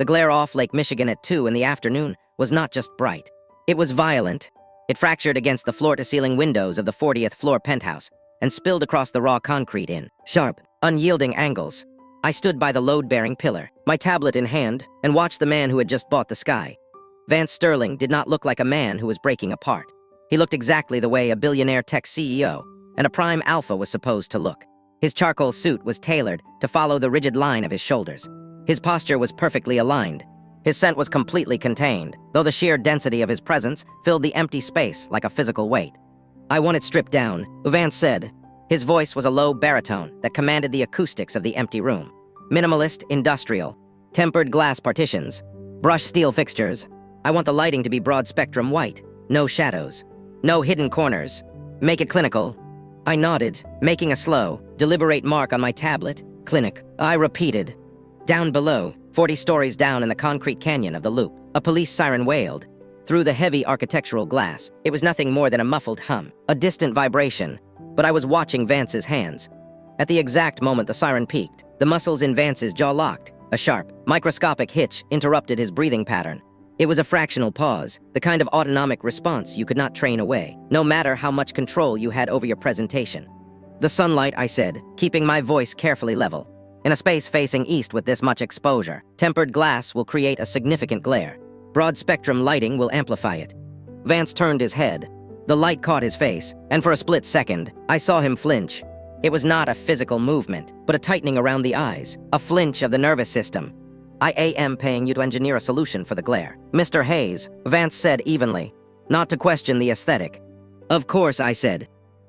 The glare off Lake Michigan at 2 in the afternoon was not just bright. It was violent. It fractured against the floor-to-ceiling windows of the 40th floor penthouse and spilled across the raw concrete in sharp, unyielding angles. I stood by the load-bearing pillar, my tablet in hand, and watched the man who had just bought the sky. Vance Sterling did not look like a man who was breaking apart. He looked exactly the way a billionaire tech CEO and a prime alpha was supposed to look. His charcoal suit was tailored to follow the rigid line of his shoulders. His posture was perfectly aligned. His scent was completely contained, though the sheer density of his presence filled the empty space like a physical weight. "I want it stripped down," Vance said. His voice was a low baritone that commanded the acoustics of the empty room. Minimalist, industrial, tempered glass partitions, brushed steel fixtures. "I want the lighting to be broad-spectrum white, no shadows, no hidden corners. Make it clinical." I nodded, making a slow, deliberate mark on my tablet. "Clinic." I repeated. Down below, 40 stories down in the concrete canyon of the loop, a police siren wailed. Through the heavy architectural glass, it was nothing more than a muffled hum, a distant vibration. But I was watching Vance's hands. At the exact moment the siren peaked, the muscles in Vance's jaw locked. A sharp, microscopic hitch interrupted his breathing pattern. It was a fractional pause, the kind of autonomic response you could not train away, no matter how much control you had over your presentation. "The sunlight," I said, keeping my voice carefully level. "In a space facing east with this much exposure, tempered glass will create a significant glare. Broad-spectrum lighting will amplify it." Vance turned his head. The light caught his face, and for a split second, I saw him flinch. It was not a physical movement, but a tightening around the eyes, a flinch of the nervous system. "I am paying you to engineer a solution for the glare, Mr. Hayes," Vance said evenly, not to question the aesthetic. "Of course," I said.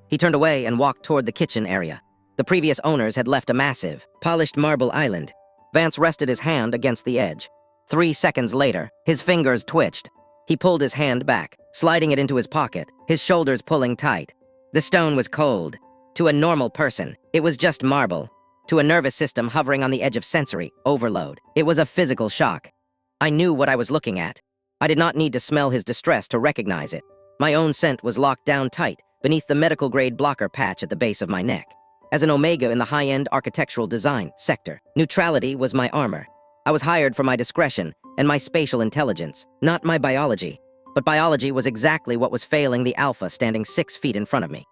He turned away and walked toward the kitchen area. The previous owners had left a massive, polished marble island. Vance rested his hand against the edge. 3 seconds later, his fingers twitched. He pulled his hand back, sliding it into his pocket, his shoulders pulling tight. The stone was cold. To a normal person, it was just marble. To a nervous system hovering on the edge of sensory overload, it was a physical shock. I knew what I was looking at. I did not need to smell his distress to recognize it. My own scent was locked down tight beneath the medical-grade blocker patch at the base of my neck. As an omega in the high-end architectural design sector, neutrality was my armor. I was hired for my discretion and my spatial intelligence, not my biology. But biology was exactly what was failing the alpha standing 6 feet in front of me.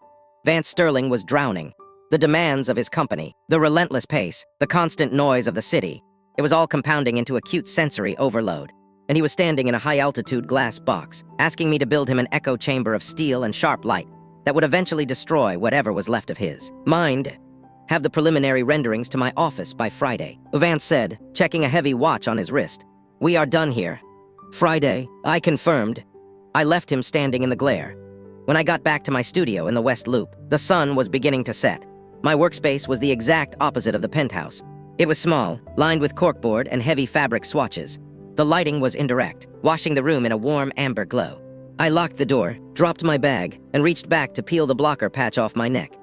Vance Sterling was drowning. The demands of his company, the relentless pace, the constant noise of the city, it was all compounding into acute sensory overload. And he was standing in a high-altitude glass box, asking me to build him an echo chamber of steel and sharp light that would eventually destroy whatever was left of his mind. "Have the preliminary renderings to my office by Friday," Vance said, checking a heavy watch on his wrist. "We are done here." "Friday," I confirmed. I left him standing in the glare. When I got back to my studio in the West Loop, the sun was beginning to set. My workspace was the exact opposite of the penthouse. It was small, lined with corkboard and heavy fabric swatches. The lighting was indirect, washing the room in a warm amber glow. I locked the door, dropped my bag, and reached back to peel the blocker patch off my neck.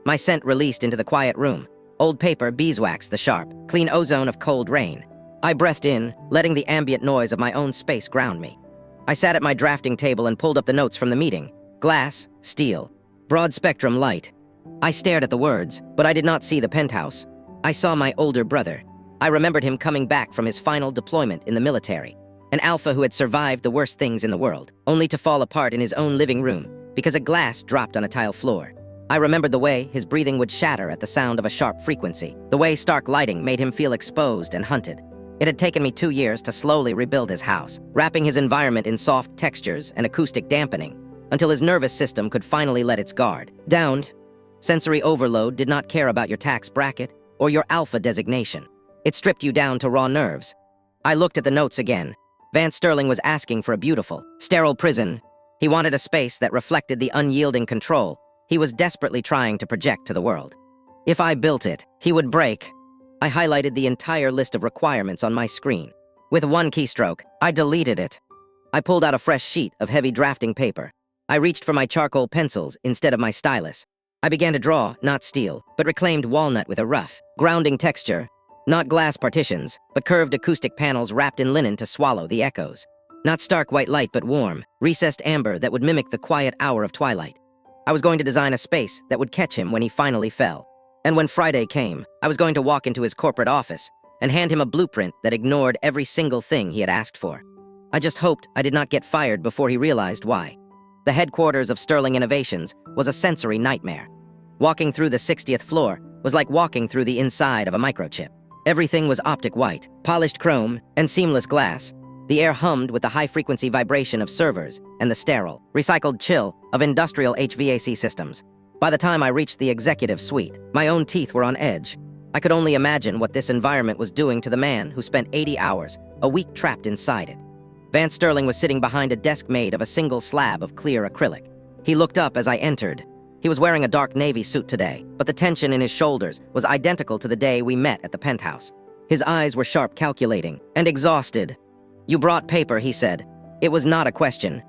My scent released into the quiet room. Old paper, beeswax, the sharp, clean ozone of cold rain. I breathed in, letting the ambient noise of my own space ground me. I sat at my drafting table and pulled up the notes from the meeting. Glass, steel, broad-spectrum light. I stared at the words, but I did not see the penthouse. I saw my older brother. I remembered him coming back from his final deployment in the military. An alpha who had survived the worst things in the world, only to fall apart in his own living room because a glass dropped on a tile floor. I remembered the way his breathing would shatter at the sound of a sharp frequency, the way stark lighting made him feel exposed and hunted. It had taken me 2 years to slowly rebuild his house, wrapping his environment in soft textures and acoustic dampening, until his nervous system could finally let its guard down. Sensory overload did not care about your tax bracket or your alpha designation. It stripped you down to raw nerves. I looked at the notes again. Vance Sterling was asking for a beautiful, sterile prison. He wanted a space that reflected the unyielding control he was desperately trying to project to the world. If I built it, he would break. I highlighted the entire list of requirements on my screen. With one keystroke, I deleted it. I pulled out a fresh sheet of heavy drafting paper. I reached for my charcoal pencils instead of my stylus. I began to draw, not steel, but reclaimed walnut with a rough, grounding texture. Not glass partitions, but curved acoustic panels wrapped in linen to swallow the echoes. Not stark white light, but warm, recessed amber that would mimic the quiet hour of twilight. I was going to design a space that would catch him when he finally fell. And when Friday came, I was going to walk into his corporate office, and hand him a blueprint that ignored every single thing he had asked for. I just hoped I did not get fired before he realized why. The headquarters of Sterling Innovations was a sensory nightmare. Walking through the 60th floor was like walking through the inside of a microchip. Everything was optic white, polished chrome, and seamless glass. The air hummed with the high-frequency vibration of servers and the sterile, recycled chill of industrial HVAC systems. By the time I reached the executive suite, my own teeth were on edge. I could only imagine what this environment was doing to the man who spent 80 hours a week trapped inside it. Vance Sterling was sitting behind a desk made of a single slab of clear acrylic. He looked up as I entered. He was wearing a dark navy suit today, but the tension in his shoulders was identical to the day we met at the penthouse. His eyes were sharp, calculating, and exhausted. "You brought paper," he said. It was not a question.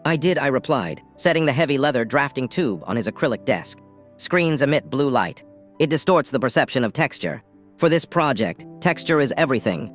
"I did," I replied, setting the heavy leather drafting tube on his acrylic desk. Screens emit blue light. It distorts the perception of texture. For this project, texture is everything.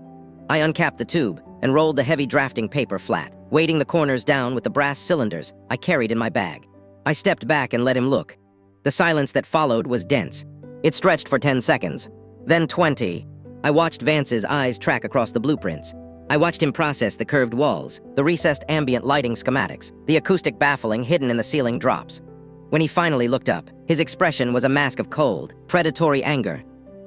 I uncapped the tube and rolled the heavy drafting paper flat, weighting the corners down with the brass cylinders I carried in my bag. I stepped back and let him look. The silence that followed was dense. It stretched for 10 seconds, then 20. I watched Vance's eyes track across the blueprints. I watched him process the curved walls, the recessed ambient lighting schematics, the acoustic baffling hidden in the ceiling drops. When he finally looked up, his expression was a mask of cold, predatory anger.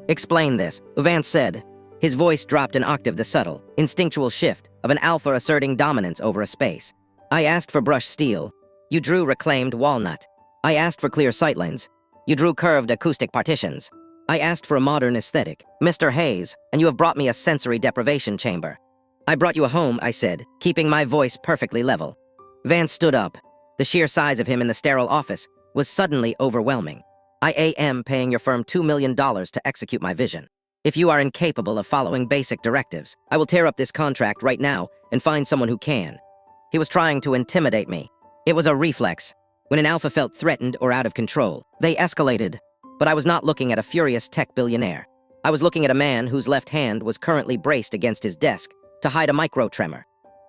"Explain this," Vance said. His voice dropped an octave, the subtle, instinctual shift of an alpha asserting dominance over a space. "I asked for brushed steel. You drew reclaimed walnut. I asked for clear sightlines. You drew curved acoustic partitions. I asked for a modern aesthetic, Mr. Hayes, and you have brought me a sensory deprivation chamber." "I brought you a home," I said, keeping my voice perfectly level. Vance stood up. The sheer size of him in the sterile office was suddenly overwhelming. "I am paying your firm $2 million to execute my vision. If you are incapable of following basic directives, I will tear up this contract right now and find someone who can." He was trying to intimidate me. It was a reflex. When an alpha felt threatened or out of control, they escalated. But I was not looking at a furious tech billionaire. I was looking at a man whose left hand was currently braced against his desk to hide a micro-tremor.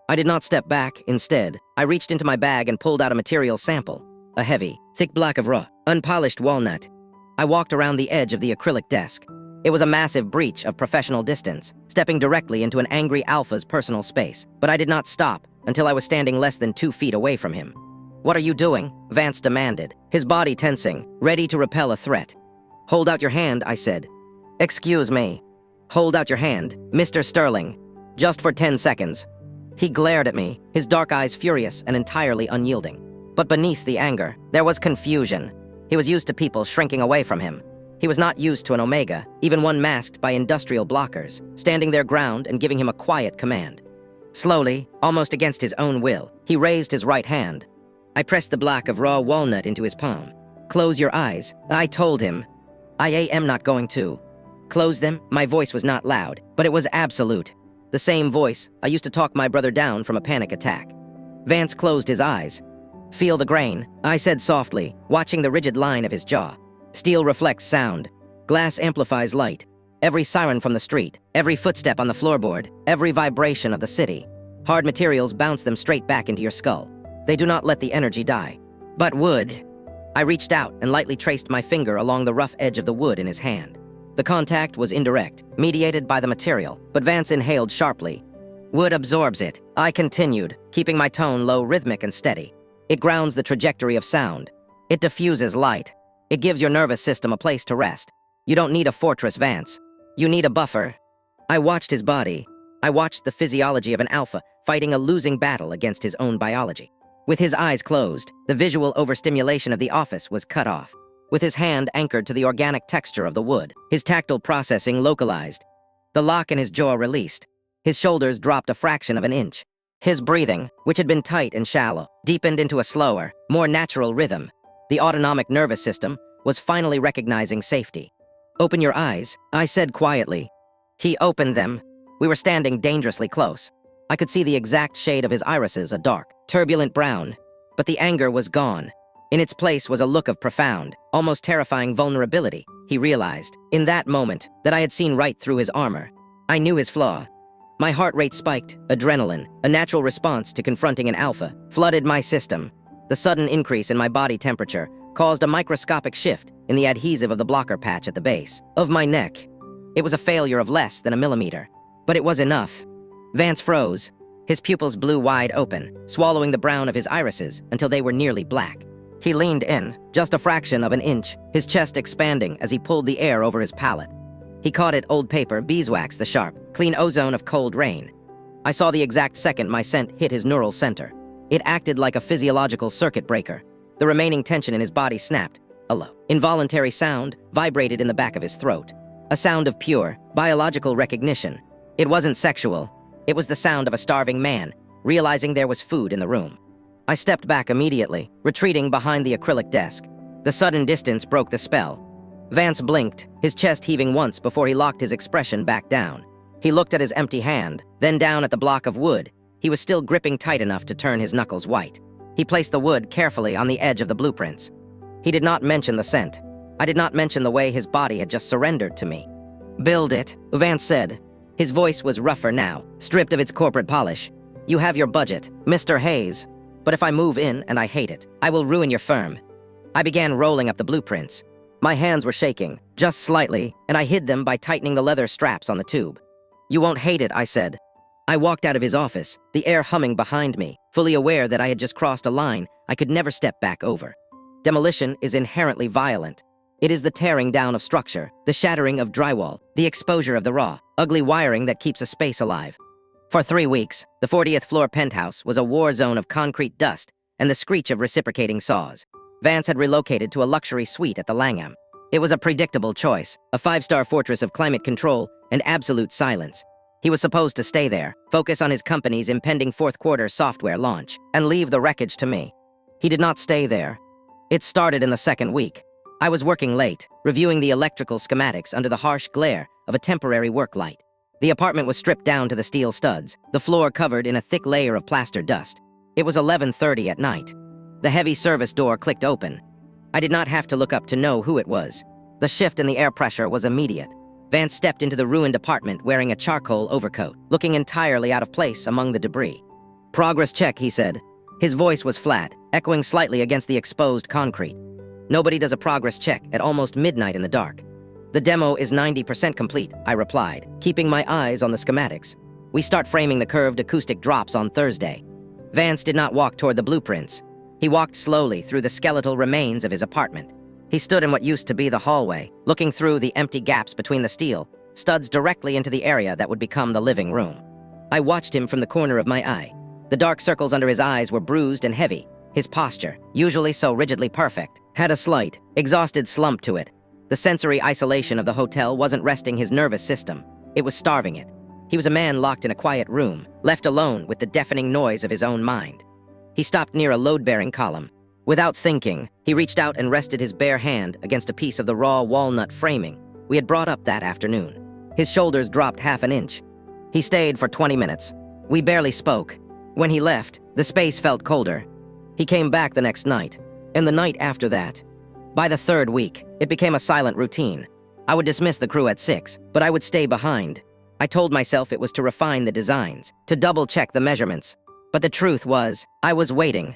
I did not step back. Instead, I reached into my bag and pulled out a material sample, a heavy, thick block of raw, unpolished walnut. I walked around the edge of the acrylic desk. It was a massive breach of professional distance, stepping directly into an angry alpha's personal space. But I did not stop until I was standing less than 2 feet away from him. "What are you doing?" Vance demanded, his body tensing, ready to repel a threat. "Hold out your hand," I said. "Excuse me." "Hold out your hand, Mr. Sterling. Just for 10 seconds. He glared at me, his dark eyes furious and entirely unyielding. But beneath the anger, there was confusion. He was used to people shrinking away from him. He was not used to an Omega, even one masked by industrial blockers, standing their ground and giving him a quiet command. Slowly, almost against his own will, he raised his right hand. I pressed the block of raw walnut into his palm. "Close your eyes," I told him. "I am not going to." "Close them." My voice was not loud, but it was absolute. The same voice I used to talk my brother down from a panic attack. Vance closed his eyes. "Feel the grain," I said softly, watching the rigid line of his jaw. Steel reflects sound. Glass amplifies light. Every siren from the street, every footstep on the floorboard, every vibration of the city. Hard materials bounce them straight back into your skull. They do not let the energy die. But wood. I reached out and lightly traced my finger along the rough edge of the wood in his hand. The contact was indirect, mediated by the material, but Vance inhaled sharply. "Wood absorbs it," I continued, keeping my tone low, rhythmic, and steady. "It grounds the trajectory of sound. It diffuses light. It gives your nervous system a place to rest. You don't need a fortress, Vance. You need a buffer." I watched his body. I watched the physiology of an alpha fighting a losing battle against his own biology. With his eyes closed, the visual overstimulation of the office was cut off. With his hand anchored to the organic texture of the wood, his tactile processing localized. The lock in his jaw released. His shoulders dropped a fraction of an inch. His breathing, which had been tight and shallow, deepened into a slower, more natural rhythm. The autonomic nervous system was finally recognizing safety. "Open your eyes," I said quietly. He opened them. We were standing dangerously close. I could see the exact shade of his irises, a dark, turbulent brown. But the anger was gone. In its place was a look of profound, almost terrifying vulnerability. He realized, in that moment, that I had seen right through his armor. I knew his flaw. My heart rate spiked. Adrenaline, a natural response to confronting an alpha, flooded my system. The sudden increase in my body temperature caused a microscopic shift in the adhesive of the blocker patch at the base of my neck. It was a failure of less than a millimeter. But it was enough. Vance froze. His pupils blew wide open, swallowing the brown of his irises until they were nearly black. He leaned in, just a fraction of an inch, his chest expanding as he pulled the air over his palate. He caught it old paper, beeswax the sharp, clean ozone of cold rain. I saw the exact second my scent hit his neural center. It acted like a physiological circuit breaker. The remaining tension in his body snapped. A low, involuntary sound vibrated in the back of his throat. A sound of pure, biological recognition. It wasn't sexual. It was the sound of a starving man, realizing there was food in the room. I stepped back immediately, retreating behind the acrylic desk. The sudden distance broke the spell. Vance blinked, his chest heaving once before he locked his expression back down. He looked at his empty hand, then down at the block of wood. He was still gripping tight enough to turn his knuckles white. He placed the wood carefully on the edge of the blueprints. He did not mention the scent. I did not mention the way his body had just surrendered to me. "Build it," Vance said. His voice was rougher now, stripped of its corporate polish. "You have your budget, Mr. Hayes. But if I move in and I hate it, I will ruin your firm." I began rolling up the blueprints. My hands were shaking, just slightly, and I hid them by tightening the leather straps on the tube. "You won't hate it," I said. I walked out of his office, the air humming behind me, fully aware that I had just crossed a line I could never step back over. Demolition is inherently violent. It is the tearing down of structure, the shattering of drywall, the exposure of the raw, ugly wiring that keeps a space alive. For 3 weeks, the 40th floor penthouse was a war zone of concrete dust and the screech of reciprocating saws. Vance had relocated to a luxury suite at the Langham. It was a predictable choice, a 5-star fortress of climate control and absolute silence. He was supposed to stay there, focus on his company's impending fourth-quarter software launch, and leave the wreckage to me. He did not stay there. It started in the second week. I was working late, reviewing the electrical schematics under the harsh glare of a temporary work light. The apartment was stripped down to the steel studs, the floor covered in a thick layer of plaster dust. It was 11:30 at night. The heavy service door clicked open. I did not have to look up to know who it was. The shift in the air pressure was immediate. Vance stepped into the ruined apartment wearing a charcoal overcoat, looking entirely out of place among the debris. "Progress check," he said. His voice was flat, echoing slightly against the exposed concrete. "Nobody does a progress check at almost midnight in the dark." "The demo is 90% complete," I replied, keeping my eyes on the schematics. "We start framing the curved acoustic drops on Thursday." Vance did not walk toward the blueprints. He walked slowly through the skeletal remains of his apartment. He stood in what used to be the hallway, looking through the empty gaps between the steel, studs directly into the area that would become the living room. I watched him from the corner of my eye. The dark circles under his eyes were bruised and heavy. His posture, usually so rigidly perfect, had a slight, exhausted slump to it. The sensory isolation of the hotel wasn't resting his nervous system. It was starving it. He was a man locked in a quiet room, left alone with the deafening noise of his own mind. He stopped near a load-bearing column. Without thinking, he reached out and rested his bare hand against a piece of the raw walnut framing we had brought up that afternoon. His shoulders dropped half an inch. He stayed for 20 minutes. We barely spoke. When he left, the space felt colder. He came back the next night, and the night after that. By the third week, it became a silent routine. I would dismiss the crew at 6, but I would stay behind. I told myself it was to refine the designs, to double-check the measurements. But the truth was, I was waiting.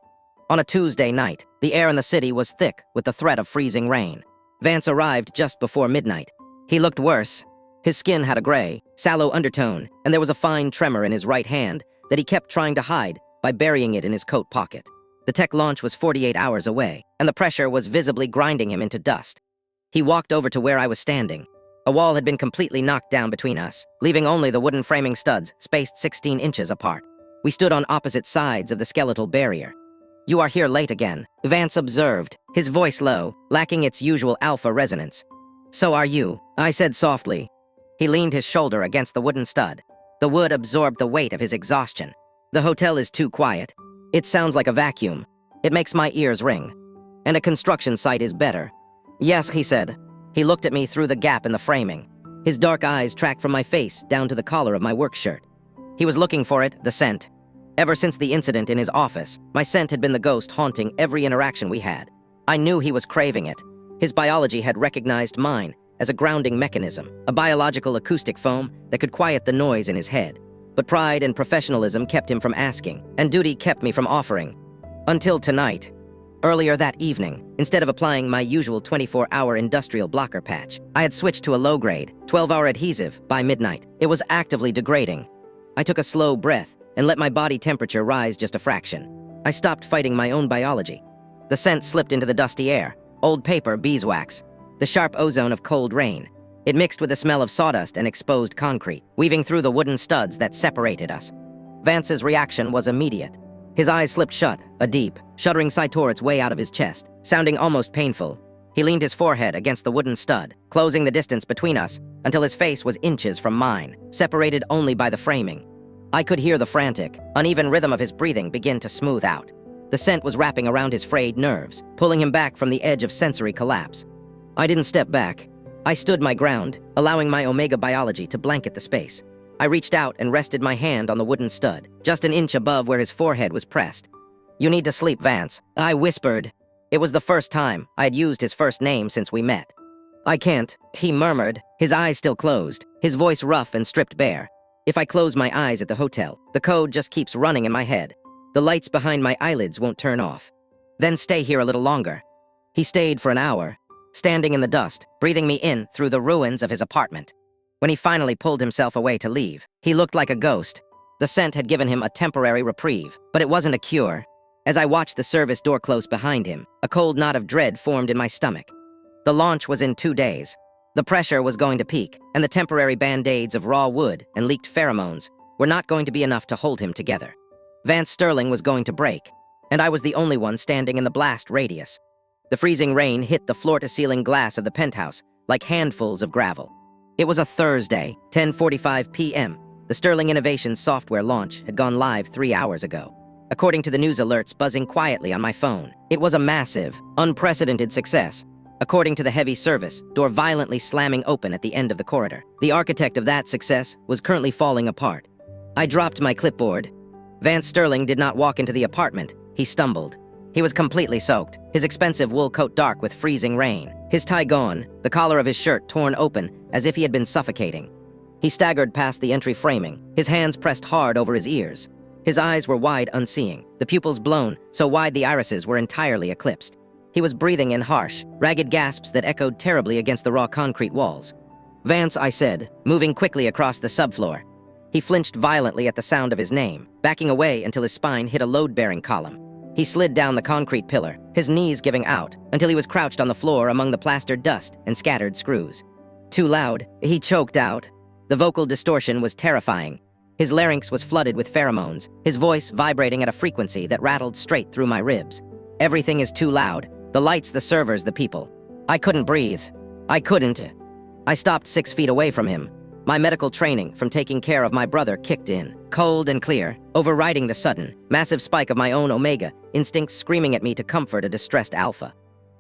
On a Tuesday night, the air in the city was thick with the threat of freezing rain. Vance arrived just before midnight. He looked worse. His skin had a gray, sallow undertone, and there was a fine tremor in his right hand that he kept trying to hide by burying it in his coat pocket. The tech launch was 48 hours away, and the pressure was visibly grinding him into dust. He walked over to where I was standing. A wall had been completely knocked down between us, leaving only the wooden framing studs spaced 16 inches apart. We stood on opposite sides of the skeletal barrier. "You are here late again," Vance observed, his voice low, lacking its usual alpha resonance. "So are you," I said softly. He leaned his shoulder against the wooden stud. The wood absorbed the weight of his exhaustion. "The hotel is too quiet. It sounds like a vacuum. It makes my ears ring. And a construction site is better." "Yes," he said. He looked at me through the gap in the framing. His dark eyes tracked from my face down to the collar of my work shirt. He was looking for it, the scent. Ever since the incident in his office, my scent had been the ghost haunting every interaction we had. I knew he was craving it. His biology had recognized mine as a grounding mechanism, a biological acoustic foam that could quiet the noise in his head. But pride and professionalism kept him from asking, and duty kept me from offering. Until tonight. Earlier that evening, instead of applying my usual 24-hour industrial blocker patch, I had switched to a low-grade, 12-hour adhesive by midnight. It was actively degrading. I took a slow breath and let my body temperature rise just a fraction. I stopped fighting my own biology. The scent slipped into the dusty air. Old paper, beeswax. The sharp ozone of cold rain. It mixed with the smell of sawdust and exposed concrete, weaving through the wooden studs that separated us. Vance's reaction was immediate. His eyes slipped shut, a deep, shuddering sigh tore its way out of his chest, sounding almost painful. He leaned his forehead against the wooden stud, closing the distance between us until his face was inches from mine, separated only by the framing. I could hear the frantic, uneven rhythm of his breathing begin to smooth out. The scent was wrapping around his frayed nerves, pulling him back from the edge of sensory collapse. I didn't step back. I stood my ground, allowing my omega biology to blanket the space. I reached out and rested my hand on the wooden stud, just an inch above where his forehead was pressed. "You need to sleep, Vance," I whispered. It was the first time I had used his first name since we met. "I can't," he murmured, his eyes still closed, his voice rough and stripped bare. "If I close my eyes at the hotel, the code just keeps running in my head. The lights behind my eyelids won't turn off. Then stay here a little longer." He stayed for an hour, standing in the dust, breathing me in through the ruins of his apartment. When he finally pulled himself away to leave, he looked like a ghost. The scent had given him a temporary reprieve, but it wasn't a cure. As I watched the service door close behind him, a cold knot of dread formed in my stomach. The launch was in 2 days. The pressure was going to peak, and the temporary band-aids of raw wood and leaked pheromones were not going to be enough to hold him together. Vance Sterling was going to break, and I was the only one standing in the blast radius. The freezing rain hit the floor-to-ceiling glass of the penthouse like handfuls of gravel. It was a Thursday, 10:45 p.m. The Sterling Innovations software launch had gone live 3 hours ago. According to the news alerts buzzing quietly on my phone, it was a massive, unprecedented success. According to the heavy service, door violently slamming open at the end of the corridor. The architect of that success was currently falling apart. I dropped my clipboard. Vance Sterling did not walk into the apartment. He stumbled. He was completely soaked, his expensive wool coat dark with freezing rain, his tie gone, the collar of his shirt torn open as if he had been suffocating. He staggered past the entry framing, his hands pressed hard over his ears. His eyes were wide unseeing, the pupils blown, so wide the irises were entirely eclipsed. He was breathing in harsh, ragged gasps that echoed terribly against the raw concrete walls. "Vance," I said, moving quickly across the subfloor. He flinched violently at the sound of his name, backing away until his spine hit a load-bearing column. He slid down the concrete pillar, his knees giving out, until he was crouched on the floor among the plastered dust and scattered screws. "Too loud," he choked out. The vocal distortion was terrifying. His larynx was flooded with pheromones, his voice vibrating at a frequency that rattled straight through my ribs. "Everything is too loud. The lights, the servers, the people." I couldn't breathe. I couldn't. I stopped 6 feet away from him. My medical training from taking care of my brother kicked in, cold and clear, overriding the sudden, massive spike of my own omega, instincts screaming at me to comfort a distressed alpha.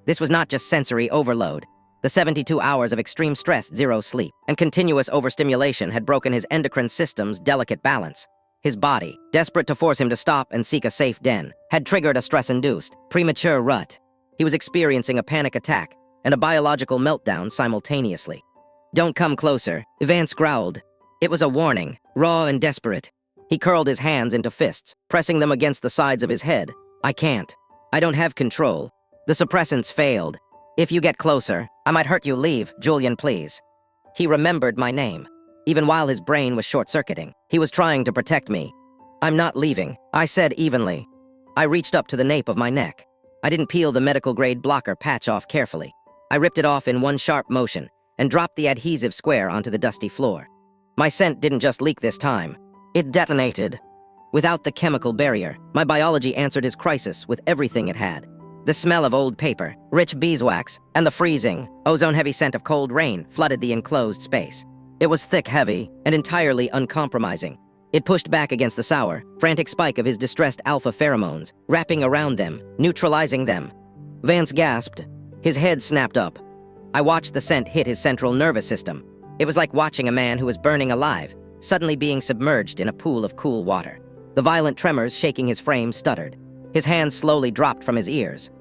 This was not just sensory overload. The 72 hours of extreme stress, zero sleep, and continuous overstimulation had broken his endocrine system's delicate balance. His body, desperate to force him to stop and seek a safe den, had triggered a stress-induced, premature rut. He was experiencing a panic attack and a biological meltdown simultaneously. "Don't come closer," Vance growled. It was a warning, raw and desperate. He curled his hands into fists, pressing them against the sides of his head. "I can't. I don't have control. The suppressants failed. If you get closer, I might hurt you. Leave, Julian, please." He remembered my name. Even while his brain was short-circuiting, he was trying to protect me. "I'm not leaving," I said evenly. I reached up to the nape of my neck. I didn't peel the medical-grade blocker patch off carefully. I ripped it off in one sharp motion and dropped the adhesive square onto the dusty floor. My scent didn't just leak this time. It detonated. Without the chemical barrier, my biology answered his crisis with everything it had. The smell of old paper, rich beeswax, and the freezing, ozone-heavy scent of cold rain flooded the enclosed space. It was thick, heavy, and entirely uncompromising. It pushed back against the sour, frantic spike of his distressed alpha pheromones, wrapping around them, neutralizing them. Vance gasped. His head snapped up. I watched the scent hit his central nervous system. It was like watching a man who was burning alive, suddenly being submerged in a pool of cool water. The violent tremors shaking his frame stuttered. His hands slowly dropped from his ears.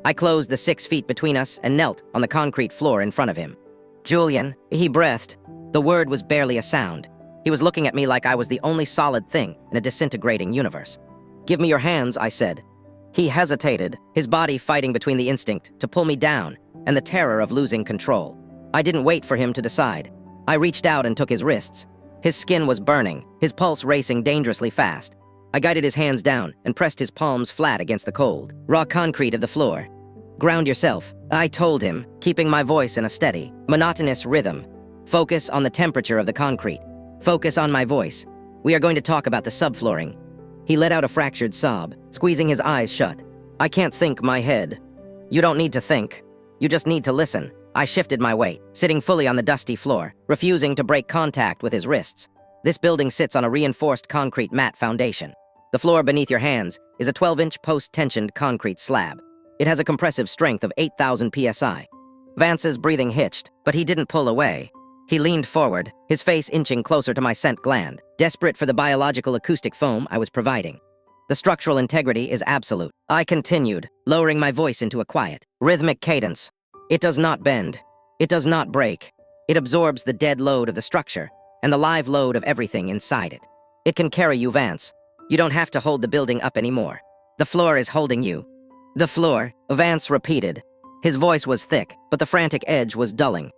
I closed the 6 feet between us and knelt on the concrete floor in front of him. "Julian," he breathed. The word was barely a sound. He was looking at me like I was the only solid thing in a disintegrating universe. "Give me your hands," I said. He hesitated, his body fighting between the instinct to pull me down and the terror of losing control. I didn't wait for him to decide. I reached out and took his wrists. His skin was burning, his pulse racing dangerously fast. I guided his hands down and pressed his palms flat against the cold, raw concrete of the floor. "Ground yourself," I told him, keeping my voice in a steady, monotonous rhythm. "Focus on the temperature of the concrete. Focus on my voice. We are going to talk about the subflooring." He let out a fractured sob, squeezing his eyes shut. "I can't think, my head." "You don't need to think. You just need to listen." I shifted my weight, sitting fully on the dusty floor, refusing to break contact with his wrists. This building sits on a reinforced concrete mat foundation. The floor beneath your hands is a 12-inch post-tensioned concrete slab. It has a compressive strength of 8,000 psi. Vance's breathing hitched, but he didn't pull away. He leaned forward, his face inching closer to my scent gland, desperate for the biological acoustic foam I was providing. "The structural integrity is absolute," I continued, lowering my voice into a quiet, rhythmic cadence. "It does not bend. It does not break. It absorbs the dead load of the structure and the live load of everything inside it. It can carry you, Vance. You don't have to hold the building up anymore. The floor is holding you." "The floor," Vance repeated. His voice was thick, but the frantic edge was dulling.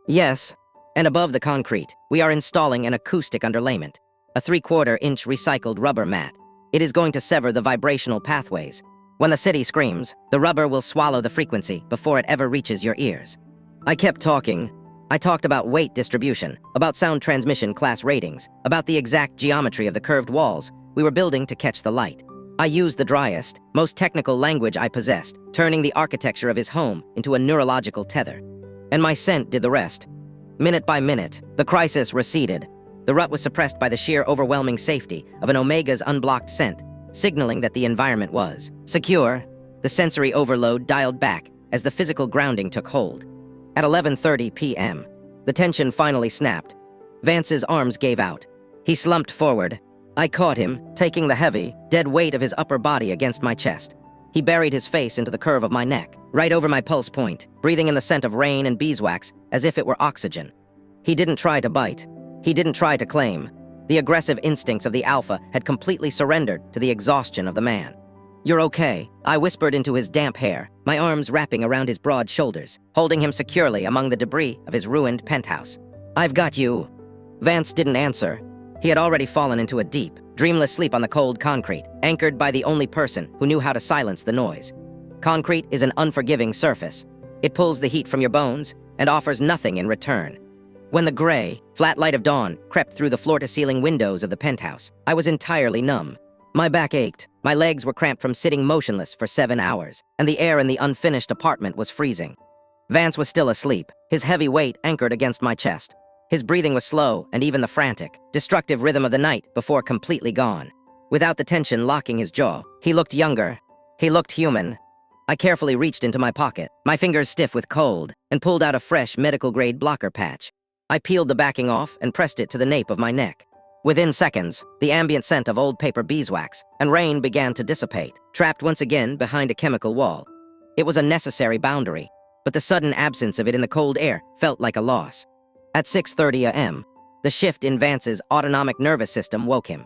"Yes. And above the concrete, we are installing an acoustic underlayment, a 3/4-inch recycled rubber mat. It is going to sever the vibrational pathways. When the city screams, the rubber will swallow the frequency before it ever reaches your ears." I kept talking. I talked about weight distribution, about sound transmission class ratings, about the exact geometry of the curved walls we were building to catch the light. I used the driest, most technical language I possessed, turning the architecture of his home into a neurological tether. And my scent did the rest. Minute by minute, the crisis receded. The rut was suppressed by the sheer overwhelming safety of an Omega's unblocked scent, signaling that the environment was secure. The sensory overload dialed back as the physical grounding took hold. At 11:30 p.m., the tension finally snapped. Vance's arms gave out. He slumped forward. I caught him, taking the heavy, dead weight of his upper body against my chest. He buried his face into the curve of my neck, right over my pulse point, breathing in the scent of rain and beeswax as if it were oxygen. He didn't try to bite. He didn't try to claim. The aggressive instincts of the alpha had completely surrendered to the exhaustion of the man. "You're okay," I whispered into his damp hair, my arms wrapping around his broad shoulders, holding him securely among the debris of his ruined penthouse. "I've got you." Vance didn't answer. He had already fallen into a deep, dreamless sleep on the cold concrete, anchored by the only person who knew how to silence the noise. Concrete is an unforgiving surface. It pulls the heat from your bones and offers nothing in return. When the gray, flat light of dawn crept through the floor-to-ceiling windows of the penthouse, I was entirely numb. My back ached, my legs were cramped from sitting motionless for 7 hours, and the air in the unfinished apartment was freezing. Vance was still asleep, his heavy weight anchored against my chest. His breathing was slow, and even the frantic, destructive rhythm of the night before completely gone. Without the tension locking his jaw, he looked younger. He looked human. I carefully reached into my pocket, my fingers stiff with cold, and pulled out a fresh medical-grade blocker patch. I peeled the backing off and pressed it to the nape of my neck. Within seconds, the ambient scent of old paper beeswax and rain began to dissipate, trapped once again behind a chemical wall. It was a necessary boundary, but the sudden absence of it in the cold air felt like a loss. At 6:30 a.m., the shift in Vance's autonomic nervous system woke him.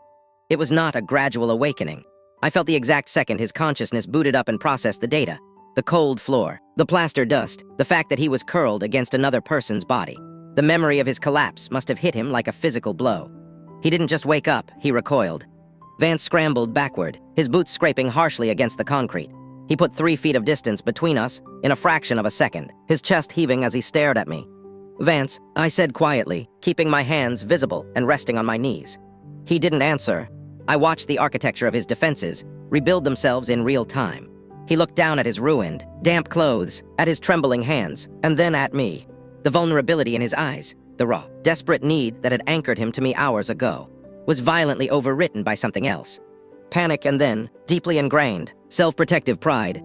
It was not a gradual awakening. I felt the exact second his consciousness booted up and processed the data. The cold floor, the plaster dust, the fact that he was curled against another person's body. The memory of his collapse must have hit him like a physical blow. He didn't just wake up, he recoiled. Vance scrambled backward, his boots scraping harshly against the concrete. He put 3 feet of distance between us in a fraction of a second, his chest heaving as he stared at me. "Vance," I said quietly, keeping my hands visible and resting on my knees. He didn't answer. I watched the architecture of his defenses rebuild themselves in real time. He looked down at his ruined, damp clothes, at his trembling hands, and then at me. The vulnerability in his eyes, the raw, desperate need that had anchored him to me hours ago, was violently overwritten by something else. Panic and then, deeply ingrained, self-protective pride.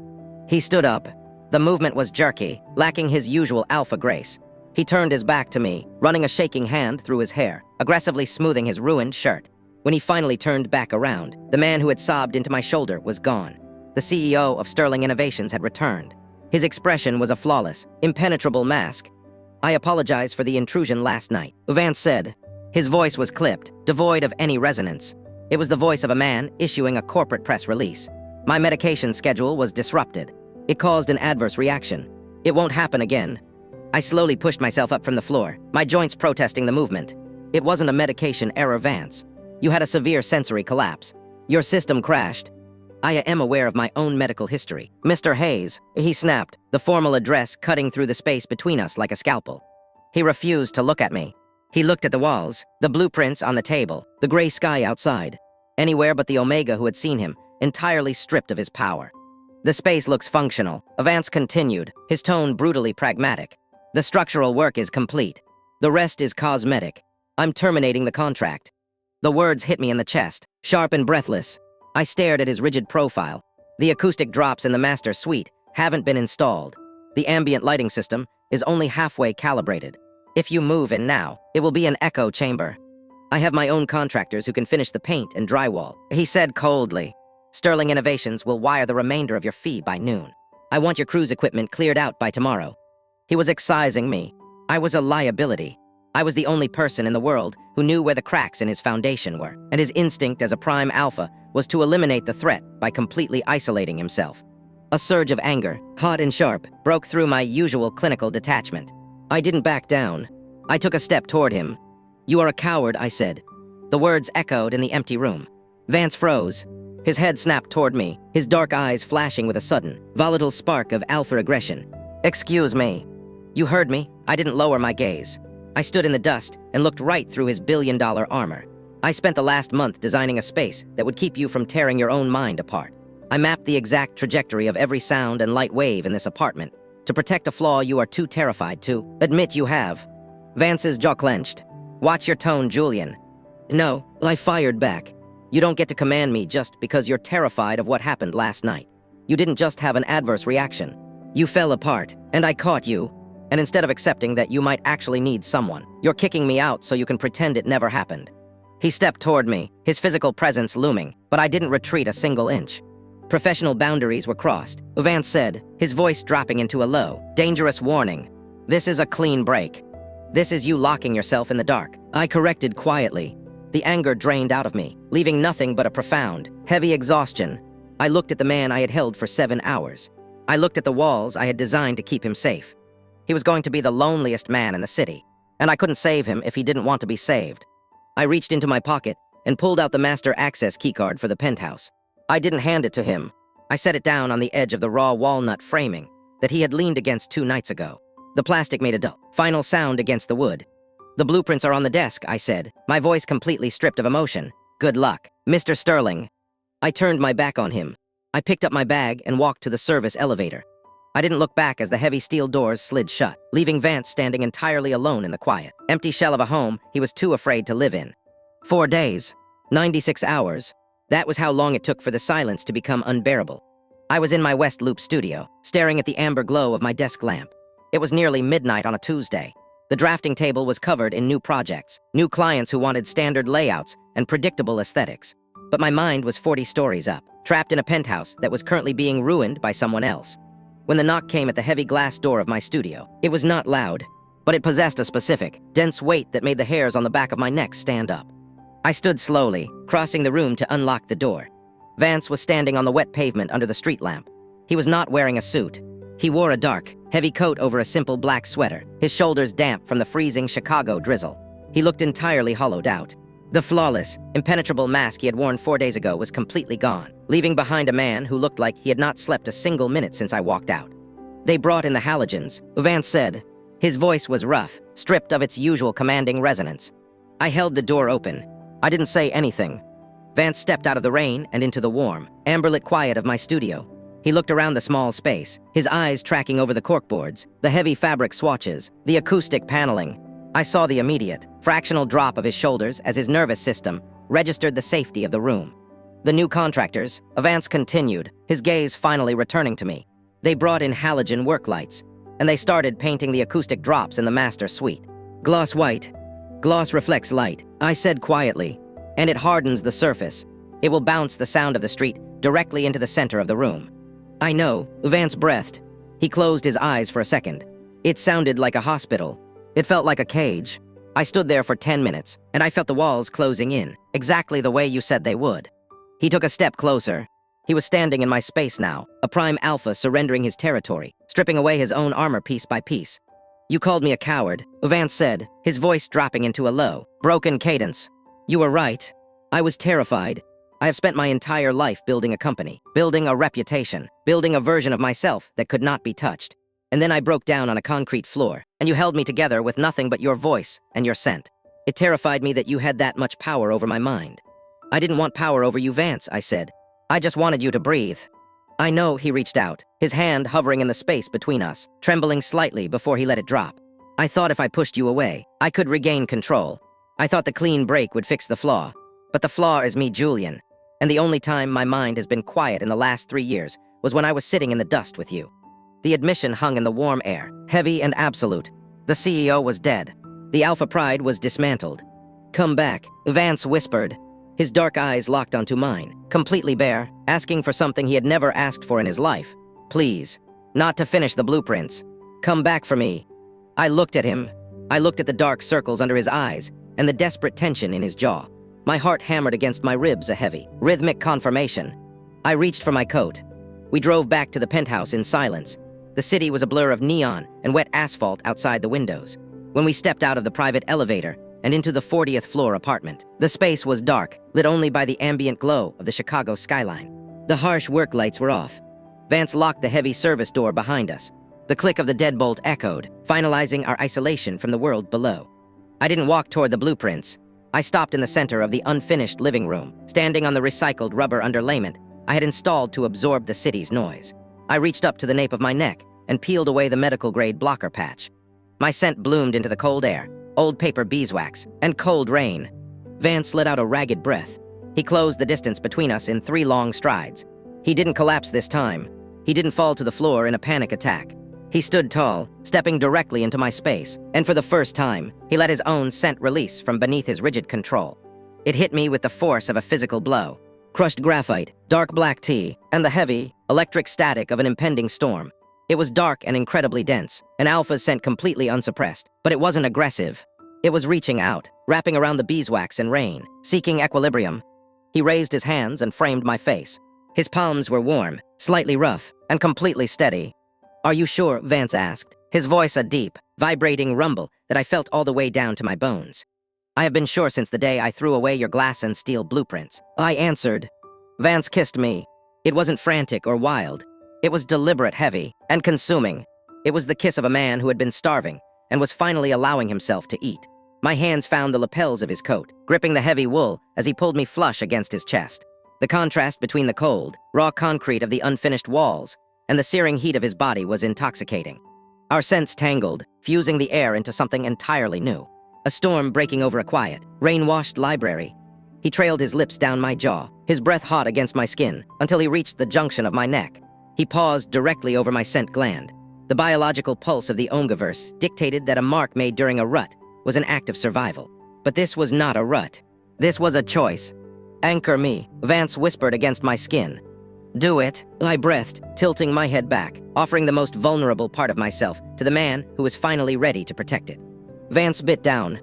He stood up. The movement was jerky, lacking his usual alpha grace. He turned his back to me, running a shaking hand through his hair, aggressively smoothing his ruined shirt. When he finally turned back around, the man who had sobbed into my shoulder was gone. The CEO of Sterling Innovations had returned. His expression was a flawless, impenetrable mask. "I apologize for the intrusion last night," Vance said. His voice was clipped, devoid of any resonance. It was the voice of a man issuing a corporate press release. My medication schedule was disrupted. It caused an adverse reaction. It won't happen again. I slowly pushed myself up from the floor, my joints protesting the movement. It wasn't a medication error, Vance. You had a severe sensory collapse. Your system crashed. I am aware of my own medical history. Mr. Hayes, he snapped, the formal address cutting through the space between us like a scalpel. He refused to look at me. He looked at the walls, the blueprints on the table, the gray sky outside. Anywhere but the Omega who had seen him, entirely stripped of his power. The space looks functional, Vance continued, his tone brutally pragmatic. The structural work is complete. The rest is cosmetic. I'm terminating the contract. The words hit me in the chest, sharp and breathless. I stared at his rigid profile. The acoustic drops in the master suite haven't been installed. The ambient lighting system is only halfway calibrated. If you move in now, it will be an echo chamber. I have my own contractors who can finish the paint and drywall, he said coldly. Sterling Innovations will wire the remainder of your fee by noon. I want your crew's equipment cleared out by tomorrow. He was excising me. I was a liability. I was the only person in the world who knew where the cracks in his foundation were, and his instinct as a prime alpha was to eliminate the threat by completely isolating himself. A surge of anger, hot and sharp, broke through my usual clinical detachment. I didn't back down. I took a step toward him. You are a coward, I said. The words echoed in the empty room. Vance froze. His head snapped toward me, his dark eyes flashing with a sudden, volatile spark of alpha aggression. Excuse me. You heard me. I didn't lower my gaze. I stood in the dust and looked right through his billion-dollar armor. I spent the last month designing a space that would keep you from tearing your own mind apart. I mapped the exact trajectory of every sound and light wave in this apartment to protect a flaw you are too terrified to admit you have. Vance's jaw clenched. Watch your tone, Julian. No, I fired back. You don't get to command me just because you're terrified of what happened last night. You didn't just have an adverse reaction. You fell apart, and I caught you. And instead of accepting that you might actually need someone, you're kicking me out so you can pretend it never happened. He stepped toward me, his physical presence looming, but I didn't retreat a single inch. Professional boundaries were crossed, Vance said, his voice dropping into a low, dangerous warning. This is a clean break. This is you locking yourself in the dark. I corrected quietly. The anger drained out of me, leaving nothing but a profound, heavy exhaustion. I looked at the man I had held for 7 hours. I looked at the walls I had designed to keep him safe. He was going to be the loneliest man in the city, and I couldn't save him if he didn't want to be saved. I reached into my pocket and pulled out the master access keycard for the penthouse. I didn't hand it to him. I set it down on the edge of the raw walnut framing that he had leaned against 2 nights ago. The plastic made a dull, final sound against the wood. The blueprints are on the desk, I said, my voice completely stripped of emotion. Good luck, Mr. Sterling. I turned my back on him. I picked up my bag and walked to the service elevator. I didn't look back as the heavy steel doors slid shut, leaving Vance standing entirely alone in the quiet, empty shell of a home he was too afraid to live in. 4 days, 96 hours. That was how long it took for the silence to become unbearable. I was in my West Loop studio, staring at the amber glow of my desk lamp. It was nearly midnight on a Tuesday. The drafting table was covered in new projects, new clients who wanted standard layouts and predictable aesthetics. But my mind was 40 stories up, trapped in a penthouse that was currently being ruined by someone else. When the knock came at the heavy glass door of my studio, it was not loud, but it possessed a specific, dense weight that made the hairs on the back of my neck stand up. I stood slowly, crossing the room to unlock the door. Vance was standing on the wet pavement under the street lamp. He was not wearing a suit. He wore a dark, heavy coat over a simple black sweater, his shoulders damp from the freezing Chicago drizzle. He looked entirely hollowed out. The flawless, impenetrable mask he had worn 4 days ago was completely gone, leaving behind a man who looked like he had not slept a single minute since I walked out. They brought in the halogens, Vance said. His voice was rough, stripped of its usual commanding resonance. I held the door open. I didn't say anything. Vance stepped out of the rain and into the warm, amberlit quiet of my studio. He looked around the small space, his eyes tracking over the corkboards, the heavy fabric swatches, the acoustic paneling. I saw the immediate, fractional drop of his shoulders as his nervous system registered the safety of the room. The new contractors, Vance continued, his gaze finally returning to me. They brought in halogen work lights, and they started painting the acoustic drops in the master suite. Gloss white. Gloss reflects light, I said quietly, and it hardens the surface. It will bounce the sound of the street directly into the center of the room. I know, Vance breathed. He closed his eyes for a second. It sounded like a hospital. It felt like a cage. I stood there for 10 minutes, and I felt the walls closing in, exactly the way you said they would. He took a step closer. He was standing in my space now, a prime alpha surrendering his territory, stripping away his own armor piece by piece. "You called me a coward," Vance said, his voice dropping into a low, broken cadence. "You were right. I was terrified. I have spent my entire life building a company, building a reputation, building a version of myself that could not be touched. And then I broke down on a concrete floor, and you held me together with nothing but your voice and your scent. It terrified me that you had that much power over my mind." "I didn't want power over you, Vance," I said. "I just wanted you to breathe." "I know," he reached out, his hand hovering in the space between us, trembling slightly before he let it drop. "I thought if I pushed you away, I could regain control. I thought the clean break would fix the flaw. But the flaw is me, Julian. And the only time my mind has been quiet in the last 3 years was when I was sitting in the dust with you." The admission hung in the warm air, heavy and absolute. The CEO was dead. The Alpha Pride was dismantled. "Come back," Vance whispered. His dark eyes locked onto mine, completely bare, asking for something he had never asked for in his life. "Please, not to finish the blueprints. Come back for me." I looked at him. I looked at the dark circles under his eyes and the desperate tension in his jaw. My heart hammered against my ribs, a heavy, rhythmic confirmation. I reached for my coat. We drove back to the penthouse in silence. The city was a blur of neon and wet asphalt outside the windows. When we stepped out of the private elevator and into the 40th floor apartment, the space was dark, lit only by the ambient glow of the Chicago skyline. The harsh work lights were off. Vance locked the heavy service door behind us. The click of the deadbolt echoed, finalizing our isolation from the world below. I didn't walk toward the blueprints. I stopped in the center of the unfinished living room, standing on the recycled rubber underlayment I had installed to absorb the city's noise. I reached up to the nape of my neck and peeled away the medical-grade blocker patch. My scent bloomed into the cold air, old paper beeswax, and cold rain. Vance let out a ragged breath. He closed the distance between us in 3 long strides. He didn't collapse this time. He didn't fall to the floor in a panic attack. He stood tall, stepping directly into my space, and for the first time, he let his own scent release from beneath his rigid control. It hit me with the force of a physical blow. Crushed graphite, dark black tea, and the heavy, electric static of an impending storm. It was dark and incredibly dense, an alpha's scent completely unsuppressed, but it wasn't aggressive. It was reaching out, wrapping around the beeswax and rain, seeking equilibrium. He raised his hands and framed my face. His palms were warm, slightly rough, and completely steady. "Are you sure?" Vance asked, his voice a deep, vibrating rumble that I felt all the way down to my bones. "I have been sure since the day I threw away your glass and steel blueprints," I answered. Vance kissed me. It wasn't frantic or wild. It was deliberate, heavy, and consuming. It was the kiss of a man who had been starving and was finally allowing himself to eat. My hands found the lapels of his coat, gripping the heavy wool as he pulled me flush against his chest. The contrast between the cold, raw concrete of the unfinished walls and the searing heat of his body was intoxicating. Our scents tangled, fusing the air into something entirely new. A storm breaking over a quiet, rain-washed library. He trailed his lips down my jaw, his breath hot against my skin, until he reached the junction of my neck. He paused directly over my scent gland. The biological pulse of the omegaverse dictated that a mark made during a rut was an act of survival. But this was not a rut. This was a choice. "Anchor me," Vance whispered against my skin. "Do it," I breathed, tilting my head back, offering the most vulnerable part of myself to the man who was finally ready to protect it. Vance bit down.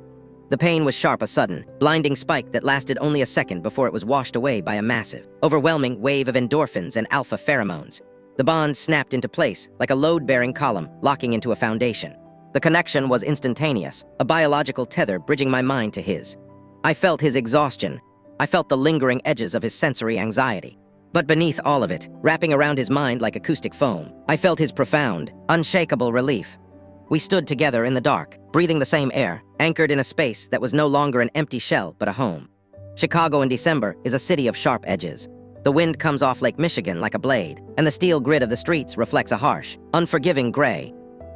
The pain was sharp, a sudden, blinding spike that lasted only a second before it was washed away by a massive, overwhelming wave of endorphins and alpha pheromones. The bond snapped into place like a load-bearing column locking into a foundation. The connection was instantaneous, a biological tether bridging my mind to his. I felt his exhaustion. I felt the lingering edges of his sensory anxiety. But beneath all of it, wrapping around his mind like acoustic foam, I felt his profound, unshakable relief. We stood together in the dark, breathing the same air, anchored in a space that was no longer an empty shell but a home. Chicago in December is a city of sharp edges. The wind comes off Lake Michigan like a blade, and the steel grid of the streets reflects a harsh, unforgiving gray.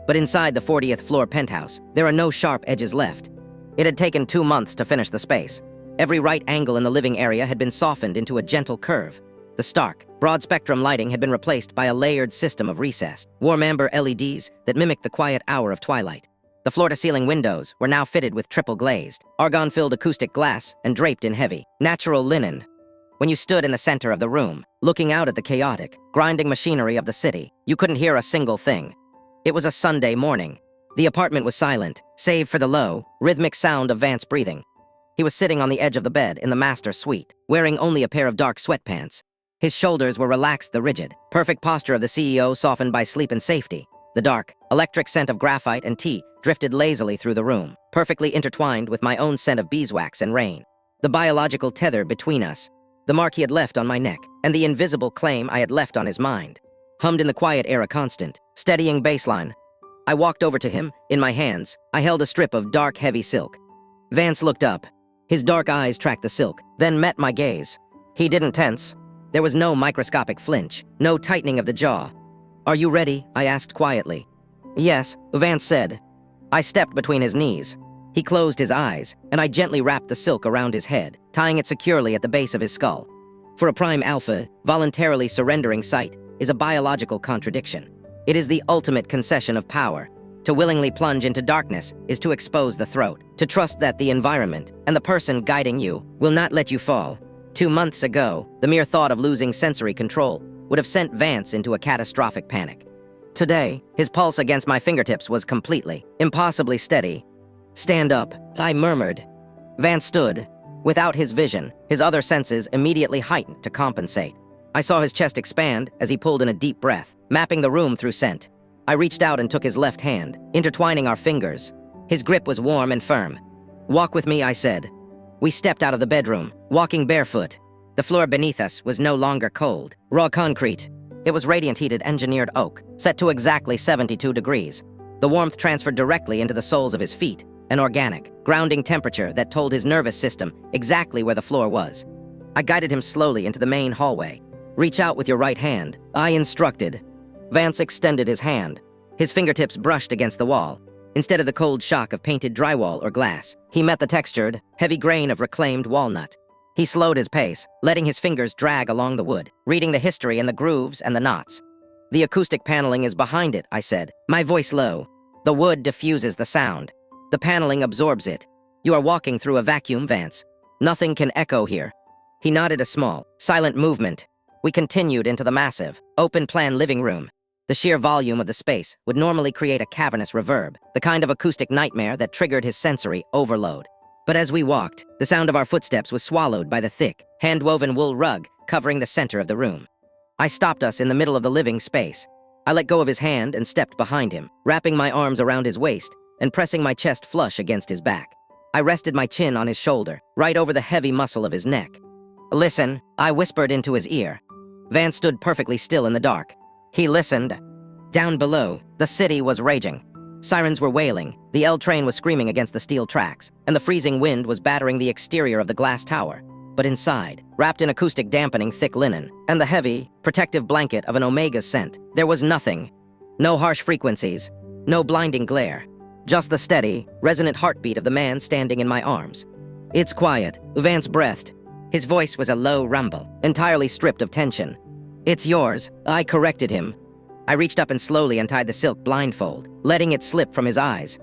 But inside the 40th floor penthouse, there are no sharp edges left. It had taken 2 months to finish the space. Every right angle in the living area had been softened into a gentle curve. The stark, broad-spectrum lighting had been replaced by a layered system of recessed, warm amber LEDs that mimicked the quiet hour of twilight. The floor-to-ceiling windows were now fitted with triple-glazed, argon-filled acoustic glass and draped in heavy, natural linen. When you stood in the center of the room, looking out at the chaotic, grinding machinery of the city, you couldn't hear a single thing. It was a Sunday morning. The apartment was silent, save for the low, rhythmic sound of Vance breathing. He was sitting on the edge of the bed in the master suite, wearing only a pair of dark sweatpants. His shoulders were relaxed, the rigid, perfect posture of the CEO softened by sleep and safety. The dark, electric scent of graphite and tea drifted lazily through the room, perfectly intertwined with my own scent of beeswax and rain. The biological tether between us, the mark he had left on my neck, and the invisible claim I had left on his mind, hummed in the quiet air a constant, steadying baseline. I walked over to him. In my hands, I held a strip of dark, heavy silk. Vance looked up. His dark eyes tracked the silk, then met my gaze. He didn't tense. There was no microscopic flinch, no tightening of the jaw. "Are you ready?" I asked quietly. "Yes," Vance said. I stepped between his knees. He closed his eyes, and I gently wrapped the silk around his head, tying it securely at the base of his skull. For a prime alpha, voluntarily surrendering sight is a biological contradiction. It is the ultimate concession of power. To willingly plunge into darkness is to expose the throat, to trust that the environment and the person guiding you will not let you fall. 2 months ago, the mere thought of losing sensory control would have sent Vance into a catastrophic panic. Today, his pulse against my fingertips was completely, impossibly steady. "Stand up," I murmured. Vance stood. Without his vision, his other senses immediately heightened to compensate. I saw his chest expand as he pulled in a deep breath, mapping the room through scent. I reached out and took his left hand, intertwining our fingers. His grip was warm and firm. "Walk with me," I said. We stepped out of the bedroom, walking barefoot. The floor beneath us was no longer cold, raw concrete. It was radiant heated engineered oak, set to exactly 72 degrees. The warmth transferred directly into the soles of his feet, an organic, grounding temperature that told his nervous system exactly where the floor was. I guided him slowly into the main hallway. "Reach out with your right hand," I instructed. Vance extended his hand. His fingertips brushed against the wall. Instead of the cold shock of painted drywall or glass, he met the textured, heavy grain of reclaimed walnut. He slowed his pace, letting his fingers drag along the wood, reading the history in the grooves and the knots. "The acoustic paneling is behind it," I said, my voice low. "The wood diffuses the sound. The paneling absorbs it. You are walking through a vacuum, Vance. Nothing can echo here." He nodded a small, silent movement. We continued into the massive, open-plan living room. The sheer volume of the space would normally create a cavernous reverb, the kind of acoustic nightmare that triggered his sensory overload. But as we walked, the sound of our footsteps was swallowed by the thick, hand-woven wool rug covering the center of the room. I stopped us in the middle of the living space. I let go of his hand and stepped behind him, wrapping my arms around his waist and pressing my chest flush against his back. I rested my chin on his shoulder, right over the heavy muscle of his neck. "Listen," I whispered into his ear. Vance stood perfectly still in the dark. He listened. Down below, the city was raging. Sirens were wailing, the L train was screaming against the steel tracks, and the freezing wind was battering the exterior of the glass tower. But inside, wrapped in acoustic dampening thick linen, and the heavy, protective blanket of an omega scent, there was nothing. No harsh frequencies, no blinding glare. Just the steady, resonant heartbeat of the man standing in my arms. "It's quiet," Vance breathed. His voice was a low rumble, entirely stripped of tension. "It's yours," I corrected him. I reached up and slowly untied the silk blindfold, letting it slip from his eyes.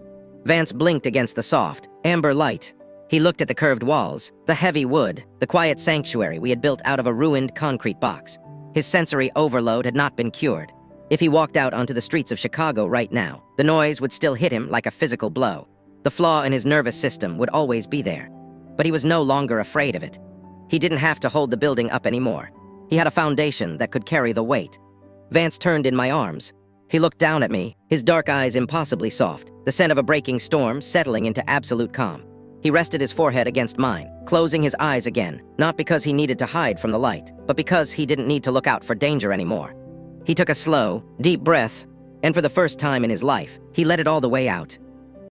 Vance blinked against the soft, amber light. He looked at the curved walls, the heavy wood, the quiet sanctuary we had built out of a ruined concrete box. His sensory overload had not been cured. If he walked out onto the streets of Chicago right now, the noise would still hit him like a physical blow. The flaw in his nervous system would always be there. But he was no longer afraid of it. He didn't have to hold the building up anymore. He had a foundation that could carry the weight. Vance turned in my arms. He looked down at me, his dark eyes impossibly soft, the scent of a breaking storm settling into absolute calm. He rested his forehead against mine, closing his eyes again, not because he needed to hide from the light, but because he didn't need to look out for danger anymore. He took a slow, deep breath, and for the first time in his life, he let it all the way out.